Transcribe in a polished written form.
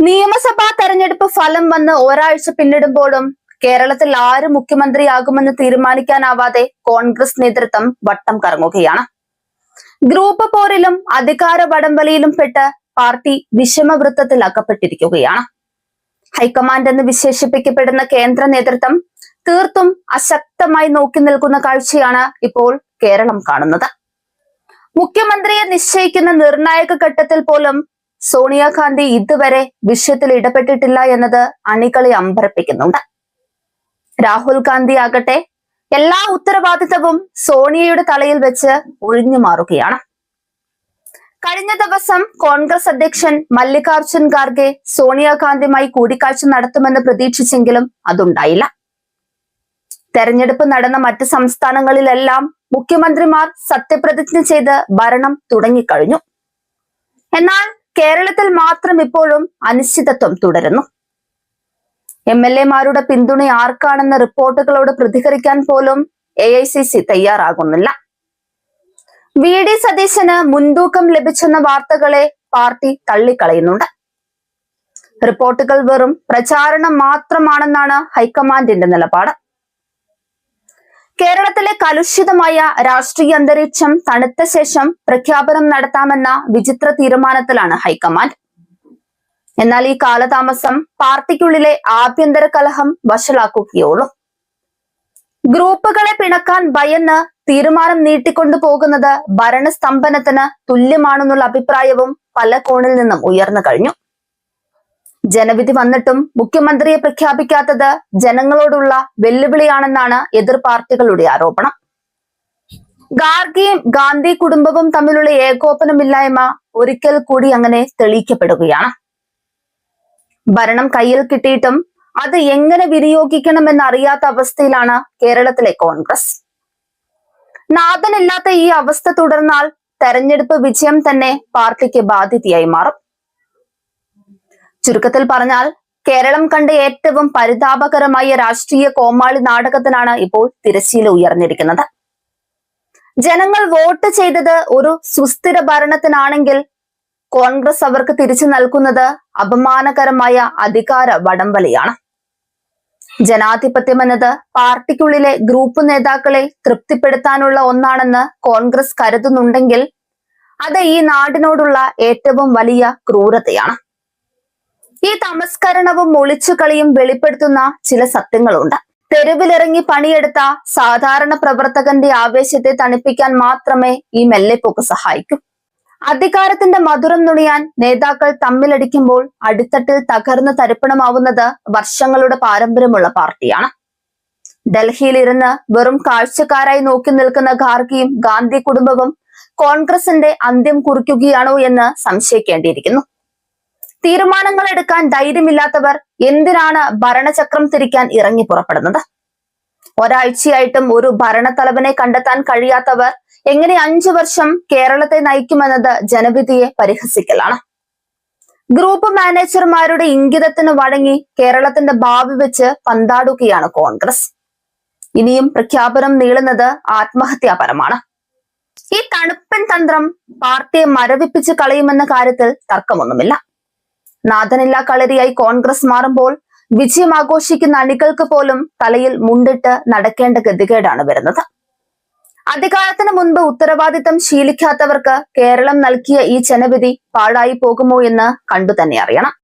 നിയമസഭാ തെരഞ്ഞെടുപ്പ് ഫലം വന്ന് ഒരാഴ്ച പിന്നിടുമ്പോഴും കേരളത്തിൽ ആര് മുഖ്യമന്ത്രിയാകുമെന്ന് തീരുമാനിക്കാനാവാതെ കോൺഗ്രസ് നേതൃത്വം വട്ടം കറങ്ങുകയാണ്. ഗ്രൂപ്പ് പോരിലും അധികാര വടംവലിയിലും പെട്ട് പാർട്ടി വിഷമവൃത്തത്തിൽ അകപ്പെട്ടിരിക്കുകയാണ്. ഹൈക്കമാൻഡ് എന്ന് വിശേഷിപ്പിക്കപ്പെടുന്ന കേന്ദ്ര നേതൃത്വം തീർത്തും അശക്തമായി നോക്കി നിൽക്കുന്ന കാഴ്ചയാണ് ഇപ്പോൾ കേരളം കാണുന്നത്. മുഖ്യമന്ത്രിയെ നിശ്ചയിക്കുന്ന നിർണായക ഘട്ടത്തിൽ പോലും സോണിയാഗാന്ധി ഇതുവരെ വിഷയത്തിൽ ഇടപെട്ടിട്ടില്ല എന്നത് അണികളെ അമ്പരപ്പിക്കുന്നുണ്ട്. രാഹുൽ ഗാന്ധി ആകട്ടെ എല്ലാ ഉത്തരവാദിത്തവും സോണിയയുടെ തലയിൽ വെച്ച് ഒഴിഞ്ഞു മാറുകയാണ്. കഴിഞ്ഞ ദിവസം കോൺഗ്രസ് അധ്യക്ഷൻ മല്ലികാർജുൻ ഖാർഗെ സോണിയാഗാന്ധിയുമായി കൂടിക്കാഴ്ച നടത്തുമെന്ന് പ്രതീക്ഷിച്ചെങ്കിലും അതുണ്ടായില്ല. തെരഞ്ഞെടുപ്പ് നടന്ന മറ്റ് സംസ്ഥാനങ്ങളിലെല്ലാം മുഖ്യമന്ത്രിമാർ സത്യപ്രതിജ്ഞ ചെയ്ത് ഭരണം തുടങ്ങിക്കഴിഞ്ഞു. എന്നാൽ കേരളത്തിൽ മാത്രം ഇപ്പോഴും അനിശ്ചിതത്വം തുടരുന്നു. MLA-മാരുടെ പിന്തുണ ആർക്കാണെന്ന റിപ്പോർട്ടുകളോട് പ്രതികരിക്കാൻ പോലും AICC തയ്യാറാകുന്നില്ല. VD സതീശന് മുൻതൂക്കം ലഭിച്ചെന്ന വാർത്തകളെ പാർട്ടി തള്ളിക്കളയുന്നുണ്ട്. റിപ്പോർട്ടുകൾ വെറും പ്രചാരണം മാത്രമാണെന്നാണ് ഹൈക്കമാൻഡിന്റെ നിലപാട്. കേരളത്തിലെ കലുഷിതമായ രാഷ്ട്രീയ അന്തരീക്ഷം തണുത്ത ശേഷം പ്രഖ്യാപനം നടത്താമെന്ന വിചിത്ര തീരുമാനത്തിലാണ് ഹൈക്കമാൻഡ്. എന്നാൽ ഈ കാലതാമസം പാർട്ടിക്കുള്ളിലെ ആഭ്യന്തര കലഹം വഷളാക്കുകയുള്ളൂ. ഗ്രൂപ്പുകളെ പിണക്കാൻ ഭയന്ന് തീരുമാനം നീട്ടിക്കൊണ്ടു പോകുന്നത് ഭരണസ്തംഭനത്തിന് തുല്യമാണെന്നുള്ള അഭിപ്രായവും പല കോണിൽ നിന്നും ഉയർന്നു കഴിഞ്ഞു. ജനവിധി വന്നിട്ടും മുഖ്യമന്ത്രിയെ പ്രഖ്യാപിക്കാത്തത് ജനങ്ങളോടുള്ള വെല്ലുവിളിയാണെന്നാണ് എതിർ പാർട്ടികളുടെ ആരോപണം. ഖാർഗെയും ഗാന്ധി കുടുംബവും തമ്മിലുള്ള ഏകോപനമില്ലായ്മ ഒരിക്കൽ കൂടി അങ്ങനെ തെളിയിക്കപ്പെടുകയാണ്. ഭരണം കയ്യിൽ കിട്ടിയിട്ടും അത് എങ്ങനെ വിനിയോഗിക്കണമെന്ന് അറിയാത്ത അവസ്ഥയിലാണ് കേരളത്തിലെ കോൺഗ്രസ്. നാഥനില്ലാത്ത ഈ അവസ്ഥ തുടർന്നാൽ തെരഞ്ഞെടുപ്പ് വിജയം തന്നെ പാർട്ടിക്ക് ബാധ്യതയായി മാറും. ചുരുക്കത്തിൽ പറഞ്ഞാൽ കേരളം കണ്ട ഏറ്റവും പരിതാപകരമായ രാഷ്ട്രീയ കോമാളി നാടകത്തിനാണ് ഇപ്പോൾ തിരശ്ശീല ഉയർന്നിരിക്കുന്നത്. ജനങ്ങൾ വോട്ട് ചെയ്തത് ഒരു സുസ്ഥിര ഭരണത്തിനാണെങ്കിൽ കോൺഗ്രസ് അവർക്ക് തിരിച്ചു നൽകുന്നത് അപമാനകരമായ അധികാര വടംവലിയാണ്. ജനാധിപത്യം എന്നത് പാർട്ടിക്കുള്ളിലെ ഗ്രൂപ്പ് നേതാക്കളെ തൃപ്തിപ്പെടുത്താനുള്ള ഒന്നാണെന്ന് കോൺഗ്രസ് കരുതുന്നുണ്ടെങ്കിൽ അത് ഈ നാടിനോടുള്ള ഏറ്റവും വലിയ ക്രൂരതയാണ്. ഈ തമസ്കരണവും ഒളിച്ചുകളിയും വെളിപ്പെടുത്തുന്ന ചില സത്യങ്ങളുണ്ട്. തെരുവിലിറങ്ങി പണിയെടുത്ത സാധാരണ പ്രവർത്തകന്റെ ആവേശത്തെ തണുപ്പിക്കാൻ മാത്രമേ ഈ മെല്ലെപ്പോക്ക് സഹായിക്കൂ. അധികാരത്തിന്റെ മധുരം നുണിയാൻ നേതാക്കൾ തമ്മിലടിക്കുമ്പോൾ അടിത്തട്ടിൽ തകർന്ന് തരിപ്പണമാവുന്നത് വർഷങ്ങളുടെ പാരമ്പര്യമുള്ള പാർട്ടിയാണ്. ഡൽഹിയിലിരുന്ന് വെറും കാഴ്ചക്കാരായി നോക്കി നിൽക്കുന്ന ഖാർഗെയും ഗാന്ധി കുടുംബവും കോൺഗ്രസിന്റെ അന്ത്യം കുറിക്കുകയാണോ എന്ന് സംശയിക്കേണ്ടിയിരിക്കുന്നു. തീരുമാനങ്ങൾ എടുക്കാൻ ധൈര്യമില്ലാത്തവർ എന്തിനാണ് ഭരണചക്രം തിരിക്കാൻ ഇറങ്ങി പുറപ്പെടുന്നത്? ഒരാഴ്ചയായിട്ടും ഒരു ഭരണത്തലവനെ കണ്ടെത്താൻ കഴിയാത്തവർ എങ്ങനെ 5 വർഷം കേരളത്തെ നയിക്കുമെന്നത് ജനവിധിയെ പരിഹസിക്കലാണ്. ഗ്രൂപ്പ് മാനേജർമാരുടെ ഇംഗിതത്തിന് വഴങ്ങി കേരളത്തിന്റെ ഭാവി വെച്ച് പന്താടുകയാണ് കോൺഗ്രസ്. ഇനിയും പ്രഖ്യാപനം നീളുന്നത് ആത്മഹത്യാപരമാണ്. ഈ തണുപ്പൻ തന്ത്രം പാർട്ടിയെ മരവിപ്പിച്ച് കളയുമെന്ന കാര്യത്തിൽ തർക്കമൊന്നുമില്ല. നാഥനില്ലാ കളരിയായി കോൺഗ്രസ് മാറുമ്പോൾ വിജയം ആഘോഷിക്കുന്ന അണികൾക്ക് പോലും തലയിൽ മുണ്ടിട്ട് നടക്കേണ്ട ഗതികേടാണ് വരുന്നത്. അധികാരത്തിന് മുൻപ് ഉത്തരവാദിത്തം ശീലിക്കാത്തവർക്ക് കേരളം നൽകിയ ഈ ജനവിധി പാഴായി പോകുമോ എന്ന് കണ്ടു തന്നെ അറിയണം.